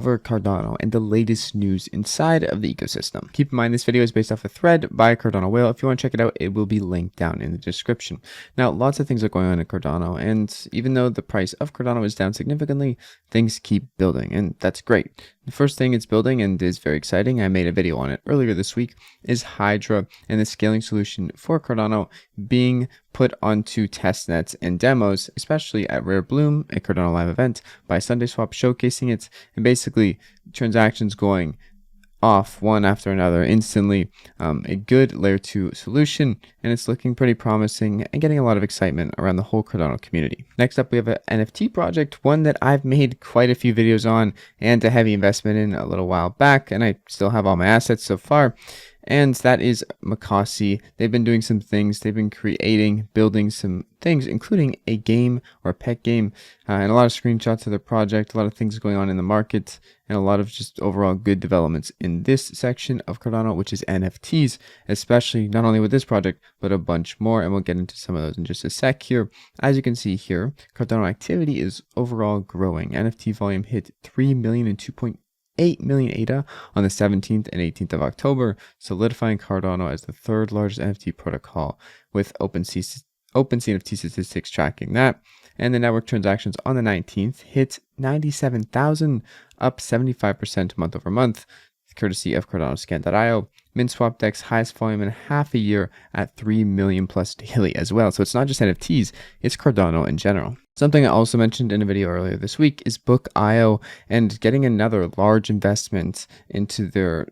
over Cardano and the latest news inside of the ecosystem. Keep in mind this video is based off a thread by Cardano Whale. If you want to check it out, it will be linked down in the description. Now, lots of things are going on in Cardano, and even though the price of Cardano is down significantly, things keep building, and that's great. The first thing it's building and is very exciting, I made a video on it earlier this week, is Hydra and the scaling solution for Cardano being put onto testnets and demos, especially at Rare Bloom, a Cardano live event by SundaySwap, showcasing it, and basically transactions going off one after another instantly. A good layer 2 solution, and it's looking pretty promising and getting a lot of excitement around the whole Cardano community. Next up, we have an NFT project, one that I've made quite a few videos on and a heavy investment in a little while back, and I still have all my assets so far. And that is Makasi. They've been doing some things. They've been building some things, including a game or a pet game, and a lot of screenshots of their project, a lot of things going on in the market, and a lot of just overall good developments in this section of Cardano, which is NFTs, especially not only with this project, but a bunch more. And we'll get into some of those in just a sec here. As you can see here, Cardano activity is overall growing. NFT volume hit 3 million and 2.8 million ADA on the 17th and 18th of October, solidifying Cardano as the third largest NFT protocol, with OpenSea NFT statistics tracking that. And the network transactions on the 19th hit 97,000, up 75% month over month, courtesy of CardanoScan.io. MinSwap DEX highest volume in half a year at 3 million plus daily as well. So it's not just NFTs, it's Cardano in general. Something I also mentioned in a video earlier this week is Book.io and getting another large investment into their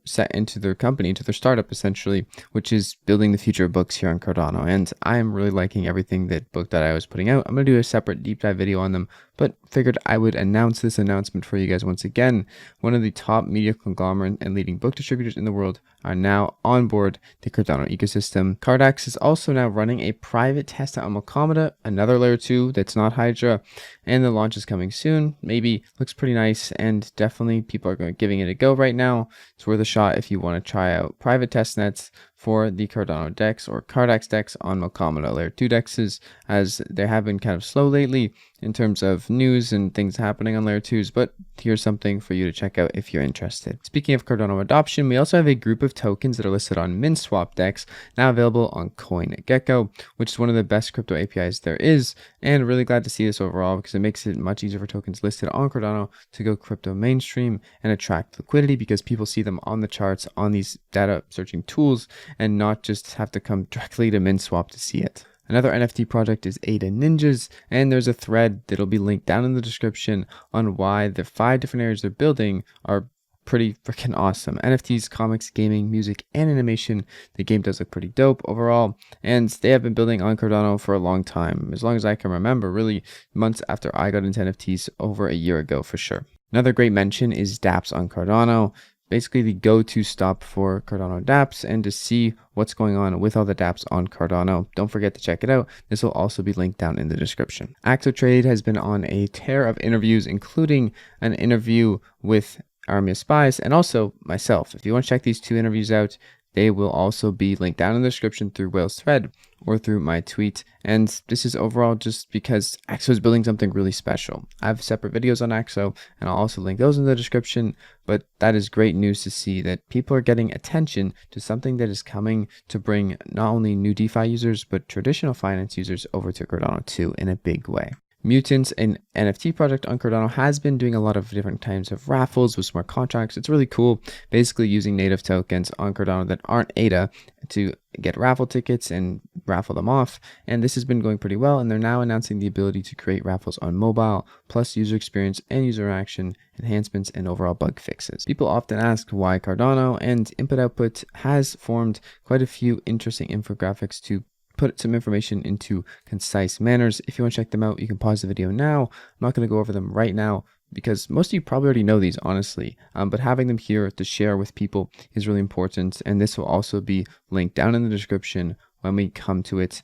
company, into their startup essentially, which is building the future of books here on Cardano. And I am really liking everything that Book.io is putting out. I'm going to do a separate deep dive video on them, but figured I would announce this announcement for you guys once again. One of the top media conglomerate and leading book distributors in the world are now on board the Cardano ecosystem. Cardax is also now running a private test on Macomata, another layer 2 that's not Hydra, and the launch is coming soon. Maybe looks pretty nice, and definitely people are giving it a go right now. It's worth a shot if you want to try out private test nets for the Cardano DEX or Cardax DEX on Macomata layer 2 DEXs, as they have been kind of slow lately in terms of news and things happening on layer 2s, but here's something for you to check out if you're interested. Speaking of Cardano adoption, we also have a group of tokens that are listed on MinSwap DEX, now available on CoinGecko, which is one of the best crypto APIs there is, and really glad to see this overall because it makes it much easier for tokens listed on Cardano to go crypto mainstream and attract liquidity, because people see them on the charts on these data searching tools and not just have to come directly to MinSwap to see it. Another NFT project is Ada Ninjas, and there's a thread that'll be linked down in the description on why the 5 different areas they're building are pretty freaking awesome. NFTs, comics, gaming, music, and animation. The game does look pretty dope overall, and they have been building on Cardano for a long time, as long as I can remember, really months after I got into NFTs over a year ago for sure. Another great mention is dApps on Cardano. Basically the go-to stop for Cardano dApps, and to see what's going on with all the dApps on Cardano, don't forget to check it out. This will also be linked down in the description. AxoTrade has been on a tear of interviews, including an interview with Army of Spies and also myself. If you want to check these 2 interviews out, they will also be linked down in the description through Whale's thread or through my tweet. And this is overall just because Axo is building something really special. I have separate videos on Axo, and I'll also link those in the description. But that is great news to see that people are getting attention to something that is coming to bring not only new DeFi users, but traditional finance users over to Cardano too in a big way. Mutants, an NFT project on Cardano, has been doing a lot of different types of raffles with smart contracts. It's really cool, basically using native tokens on Cardano that aren't ADA to get raffle tickets and raffle them off. And this has been going pretty well, and they're now announcing the ability to create raffles on mobile, plus user experience and user interaction enhancements and overall bug fixes. People often ask why Cardano, and Input Output has formed quite a few interesting infographics to put some information into concise manners. If you want to check them out, you can pause the video now. I'm not going to go over them right now because most of you probably already know these, honestly, but having them here to share with people is really important, and this will also be linked down in the description when we come to it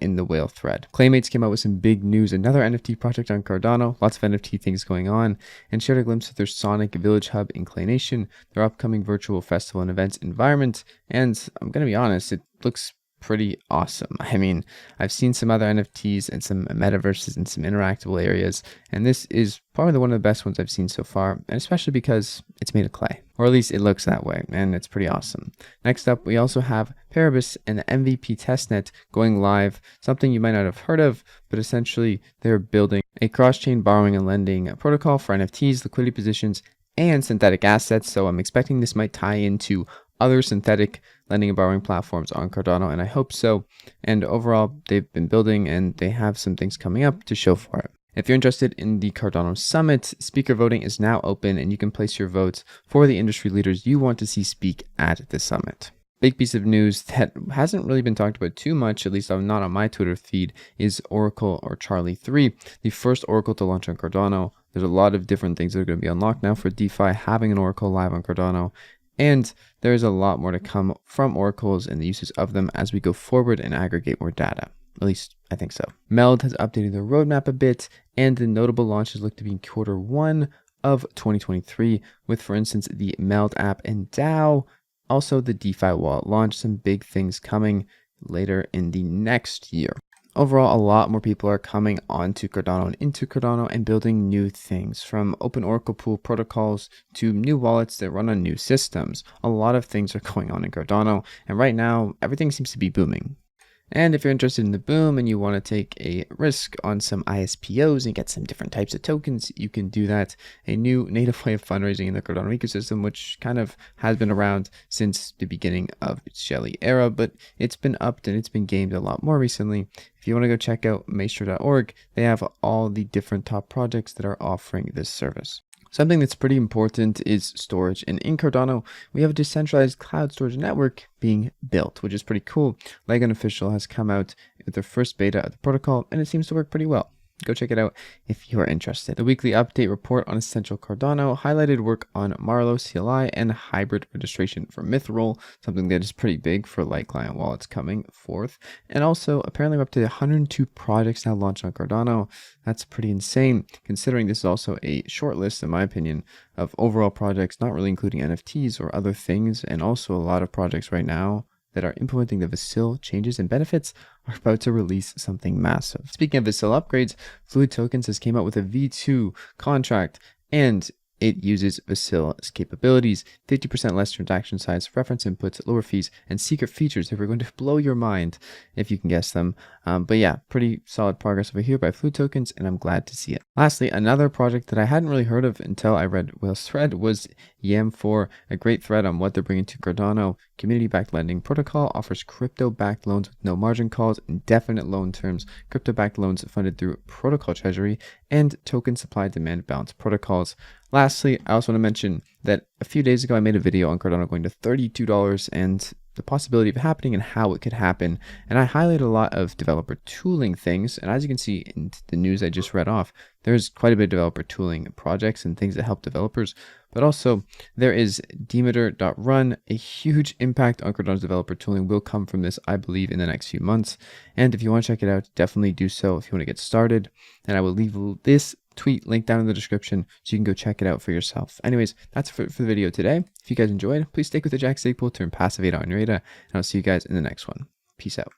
in the Whale thread. Claymates came out with some big news, another NFT project on Cardano, lots of NFT things going on, and shared a glimpse of their Sonic Village Hub in Clay Nation, their upcoming virtual festival and events environment. And I'm going to be honest, it looks pretty awesome. I mean, I've seen some other NFTs and some metaverses and some interactable areas, and this is probably one of the best ones I've seen so far, and especially because it's made of clay, or at least it looks that way, and it's pretty awesome. Next up, we also have Paribus and the MVP testnet going live, something you might not have heard of, but essentially they're building a cross-chain borrowing and lending protocol for NFTs, liquidity positions, and synthetic assets. So I'm expecting this might tie into other synthetic lending and borrowing platforms on Cardano, and I hope so. And overall, they've been building and they have some things coming up to show for it. If you're interested in the Cardano Summit, speaker voting is now open and you can place your votes for the industry leaders you want to see speak at the summit. Big piece of news that hasn't really been talked about too much, at least not on my Twitter feed, is Oracle or Charlie 3, the first Oracle to launch on Cardano. There's a lot of different things that are going to be unlocked now for DeFi, having an Oracle live on Cardano. And there's a lot more to come from oracles and the uses of them as we go forward and aggregate more data. At least I think so. Meld has updated their roadmap a bit, and the notable launches look to be in Q1 of 2023, with, for instance, the Meld app and DAO. Also, the DeFi wallet launch, some big things coming later in the next year. Overall, a lot more people are coming onto Cardano and into Cardano and building new things, from open Oracle pool protocols to new wallets that run on new systems. A lot of things are going on in Cardano, and right now, everything seems to be booming. And if you're interested in the boom and you want to take a risk on some ISPOs and get some different types of tokens, you can do that. A new native way of fundraising in the Cardano ecosystem, which kind of has been around since the beginning of its Shelly era, but it's been upped and it's been gamed a lot more recently. If you want to go check out maestro.org, they have all the different top projects that are offering this service. Something that's pretty important is storage, and in Cardano, we have a decentralized cloud storage network being built, which is pretty cool. Lego Official has come out with their first beta of the protocol, and it seems to work pretty well. Go check it out if you are interested. The weekly update report on Essential Cardano highlighted work on Marlowe CLI and hybrid registration for Mithril, something that is pretty big for light client wallets coming forth. And also, apparently we're up to 102 projects now launched on Cardano. That's pretty insane, considering this is also a short list, in my opinion, of overall projects, not really including NFTs or other things, and also a lot of projects right now that are implementing the Vasil changes and benefits are about to release something massive. Speaking of Vasil upgrades, Fluid Tokens has came out with a V2 contract, and it uses Vasil's capabilities, 50% less transaction size, reference inputs, lower fees, and secret features that are going to blow your mind if you can guess them. But yeah, pretty solid progress over here by Fluid Tokens, and I'm glad to see it. Lastly, another project that I hadn't really heard of until I read Will's thread was Yam4, a great thread on what they're bringing to Cardano. Community-backed lending protocol offers crypto-backed loans with no margin calls, indefinite loan terms, crypto-backed loans funded through protocol treasury, and token supply-demand balance protocols. Lastly, I also want to mention that a few days ago I made a video on Cardano going to $32 and the possibility of happening and how it could happen. And I highlighted a lot of developer tooling things. And as you can see in the news I just read off, there's quite a bit of developer tooling projects and things that help developers. But also there is Demeter.run. A huge impact on Cardano's developer tooling will come from this, I believe, in the next few months. And if you want to check it out, definitely do so if you want to get started. And I will leave this tweet link down in the description so you can go check it out for yourself. Anyways, that's for the video today. If you guys enjoyed, please stick with the Jack Friks pool to turn passive 8 out on your ADA, and I'll see you guys in the next one. Peace out.